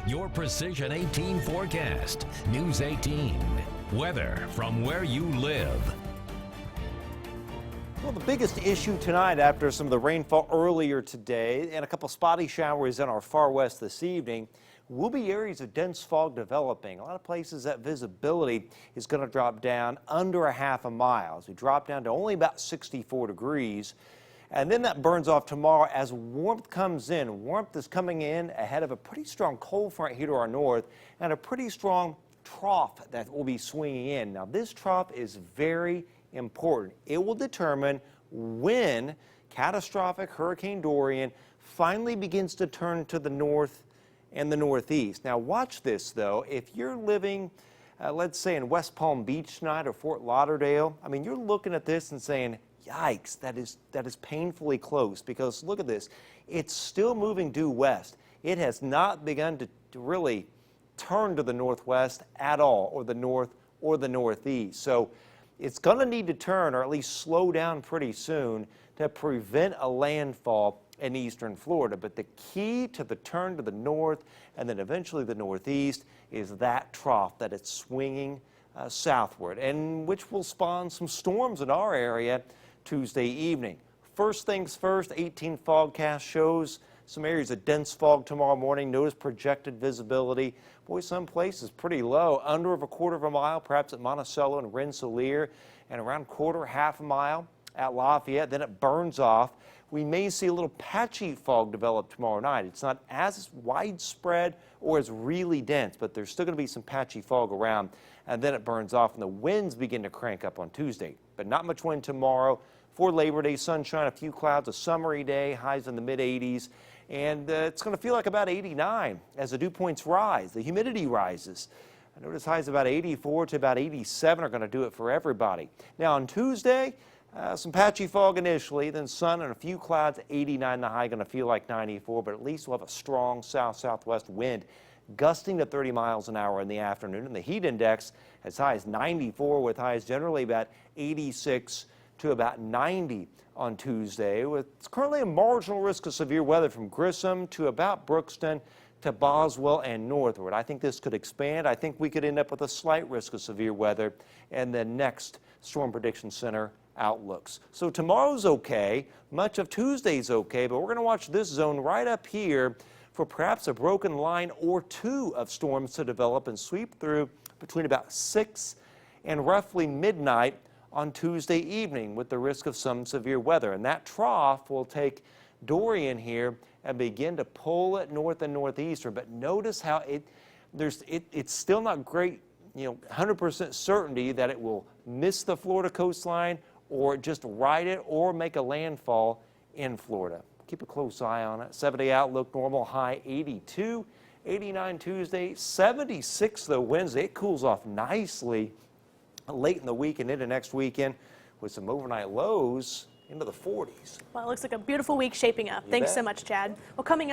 your Precision 18 forecast. News 18. Weather from where you live. Well, the biggest issue tonight after some of the rainfall earlier today and a couple spotty showers in our far west this evening will be areas of dense fog developing. A lot of places that visibility is going to drop down under a half a mile. As we drop down to only about 64 degrees. And then that burns off tomorrow as warmth comes in. Warmth is coming in ahead of a pretty strong cold front here to our north and a pretty strong trough that will be swinging in. Now, this trough is very important. It will determine when catastrophic Hurricane Dorian finally begins to turn to the north and the northeast. Now, watch this, though. If you're living, let's say, in West Palm Beach tonight or Fort Lauderdale, I mean, you're looking at this and saying, yikes, that is painfully close, because look at this. It's still moving due west. It has not begun to really turn to the northwest at all, or the north or the northeast. So it's going to need to turn or at least slow down pretty soon to prevent a landfall in eastern Florida. But the key to the turn to the north and then eventually the northeast is that trough that it's swinging southward, and which will spawn some storms in our area Tuesday evening. First things first, 18 fogcast shows some areas of dense fog tomorrow morning. Notice projected visibility. Boy, some places pretty low, under of a quarter of a mile, perhaps at Monticello and Rensselaer, and around half a mile at Lafayette. Then it burns off. We may see a little patchy fog develop tomorrow night. It's not as widespread or as really dense, but there's still going to be some patchy fog around, and then it burns off and the winds begin to crank up on Tuesday. But not much wind tomorrow. For Labor Day, sunshine, a few clouds, a summery day, highs in the mid-80s, and it's going to feel like about 89 as the dew points rise, the humidity rises. I notice highs about 84 to about 87 are going to do it for everybody. Now on Tuesday, some patchy fog initially, then sun and a few clouds, 89 the high, going to feel like 94, but at least we'll have a strong south-southwest wind gusting to 30 miles an hour in the afternoon, and the heat index as high as 94 with highs generally about 86 to about 90 on Tuesday, with currently a marginal risk of severe weather from Grissom to about Brookston to Boswell and northward. I think this could expand. I think we could end up with a slight risk of severe weather in the next Storm Prediction Center outlooks. So tomorrow's okay, much of Tuesday's okay, but we're going to watch this zone right up here for perhaps a broken line or two of storms to develop and sweep through between about 6 and roughly midnight on Tuesday evening, with the risk of some severe weather. And that trough will take Dorian here and begin to pull it north and northeastern. But notice how it's still not great, 100% certainty that it will miss the Florida coastline or just ride it or make a landfall in Florida. Keep a close eye on it. 7-day outlook, normal high 82, 89 Tuesday, 76 though Wednesday. It cools off nicely late in the week and into next weekend with some overnight lows into the 40s. Well, it looks like a beautiful week shaping up. Thanks so much, Chad. Well, coming up.